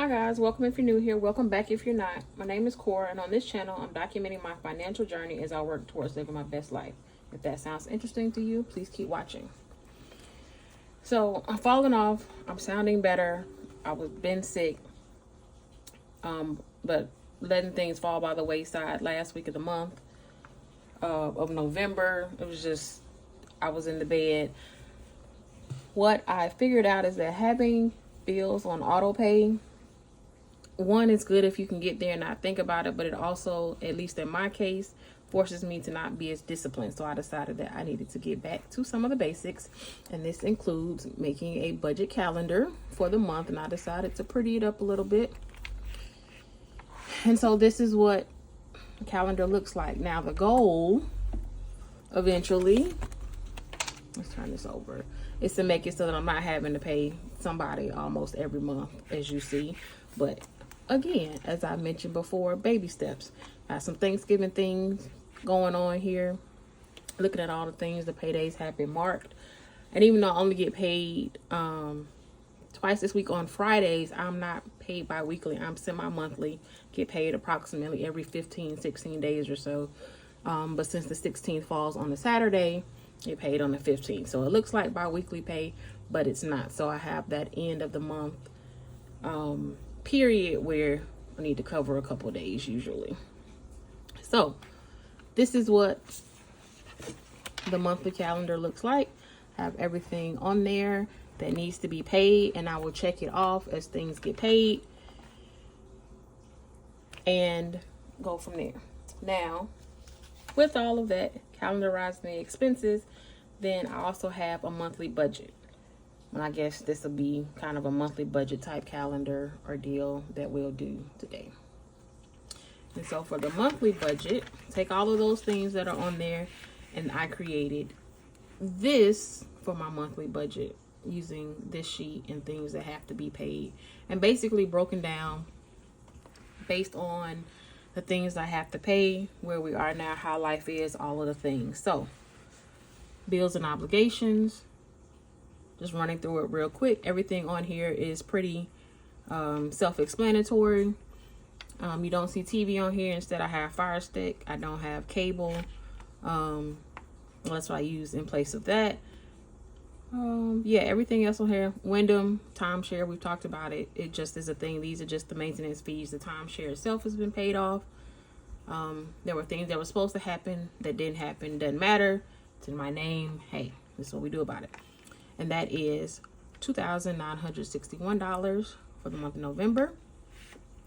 Hi guys, welcome if you're new here, welcome back if you're not. My name is Cora, and on this channel I'm documenting my financial journey as I work towards living my best life. If that sounds interesting to you, please keep watching. So I'm falling off, I'm sounding better. I was been sick, but letting things fall by the wayside last week of the month of November. It was just, I was in the bed. What I figured out is that having bills on auto pay, one, is good if you can get there and not think about it, but it also, at least in my case, forces me to not be as disciplined. So I decided that I needed to get back to some of the basics, and this includes making a budget calendar for the month, and I decided to pretty it up a little bit. And so this is what the calendar looks like. Now the goal eventually, let's turn this over, is to make it so that I'm not having to pay somebody almost every month, as you see. But again, as I mentioned before, baby steps. Got some Thanksgiving things going on here. Looking at all the things, the paydays have been marked. And even though I only get paid twice this week on Fridays, I'm not paid bi-weekly. I'm semi-monthly. Get paid approximately every 15, 16 days or so. But since the 16th falls on a Saturday, get paid on the 15th. So it looks like bi-weekly pay, but it's not. So I have that end of the month period where I need to cover a couple days usually. So this is what the monthly calendar looks like. I have everything on there that needs to be paid, and I will check it off as things get paid and go from there. Now, with all of that, calendarizing the expenses, then I also have a monthly budget. And I guess this will be kind of a monthly budget type calendar or deal that we'll do today. And so for the monthly budget, take all of those things that are on there, and I created this for my monthly budget using this sheet and things that have to be paid, and basically broken down based on the things I have to pay, where we are now, how life is, all of the things. So bills and obligations, just running through it real quick. Everything on here is pretty self-explanatory. You don't see TV on here. Instead, I have Fire Stick. I don't have cable. That's what I use in place of that. Yeah, everything else on here. Wyndham, timeshare, we've talked about it. It just is a thing. These are just the maintenance fees. The timeshare itself has been paid off. There were things that were supposed to happen that didn't happen. Doesn't matter. It's in my name. Hey, this is what we do about it. And that is $2,961 for the month of November.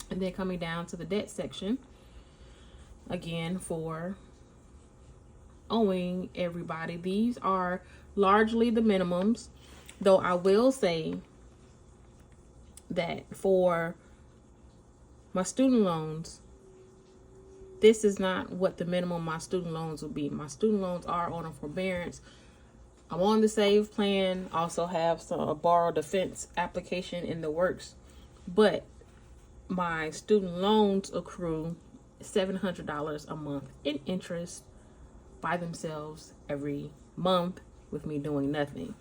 And then coming down to the debt section, again, for owing everybody. These are largely the minimums, though I will say that for my student loans, this is not what the minimum my student loans will be. My student loans are on a forbearance. I'm on the SAVE plan, also have a borrow defense application in the works, but my student loans accrue $700 a month in interest by themselves every month with me doing nothing.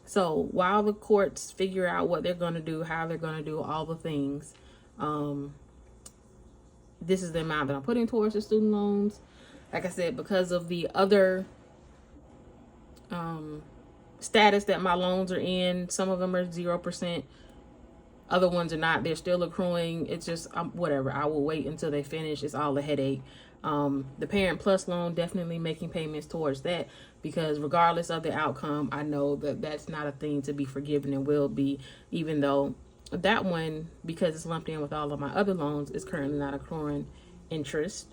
So while the courts figure out what they're going to do, how they're going to do all the things, this is the amount that I'm putting towards the student loans. Like I said, because of the other status that my loans are in, some of them are 0%, other ones are not. They're still accruing. It's just whatever. I will wait until they finish. It's all a headache. The Parent Plus loan, definitely making payments towards that, because regardless of the outcome, I know that that's not a thing to be forgiven and will be, even though that one, because it's lumped in with all of my other loans, is currently not accruing interest.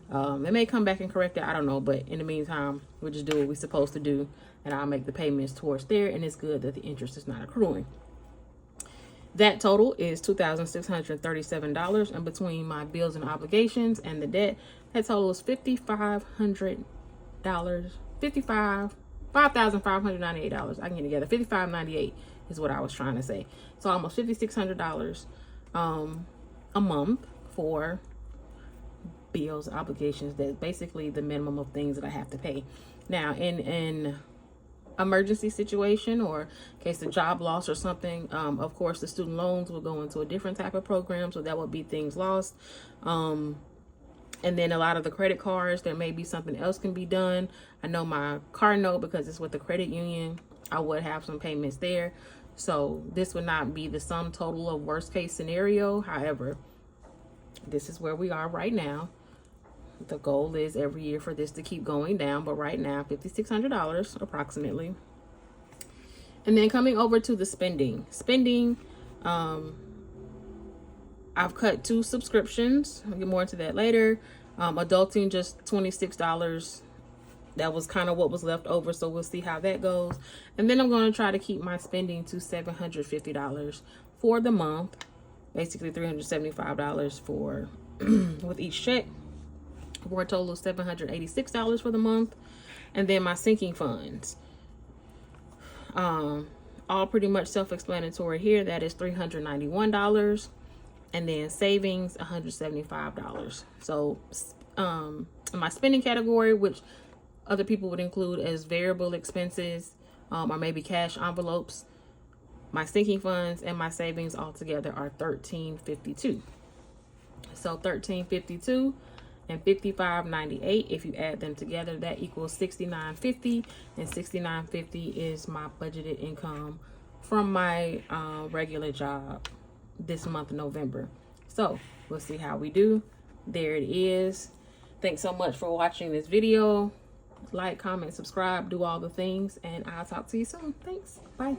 They may come back and correct it. I don't know. But in the meantime, we'll just do what we're supposed to do, and I'll make the payments towards there. And it's good that the interest is not accruing. That total is $2,637, and between my bills and obligations and the debt, that total is $5,598. I can get together. $5,598 is what I was trying to say. So almost $5,600 a month for bills, obligations. That's basically the minimum of things that I have to pay. Now, in emergency situation or in case of job loss or something. Of course, the student loans will go into a different type of program, so that would be things lost. And then a lot of the credit cards, there may be something else can be done. I know my car note, because it's with the credit union, I would have some payments there. So this would not be the sum total of worst case scenario. However, this is where we are right now. The goal is every year for this to keep going down, but right now, $5,600 approximately. And then coming over to the spending. I've cut 2 subscriptions. I'll get more into that later. Adulting, just $26. That was kind of what was left over, so we'll see how that goes. And then I'm going to try to keep my spending to $750 for the month. Basically $375 for with each check, for a total of $786 for the month. And then my sinking funds. All pretty much self-explanatory here. That is $391. And then savings, $175. So in my spending category, which other people would include as variable expenses, or maybe cash envelopes, my sinking funds and my savings all together are $1,352. So $1,352 and $55.98. If you add them together, that equals $69.50, and $69.50 is my budgeted income from my regular job this month of November. So we'll see how we do. There it is. Thanks so much for watching this video. Like, comment, subscribe, do all the things, and I'll talk to you soon. Thanks. Bye.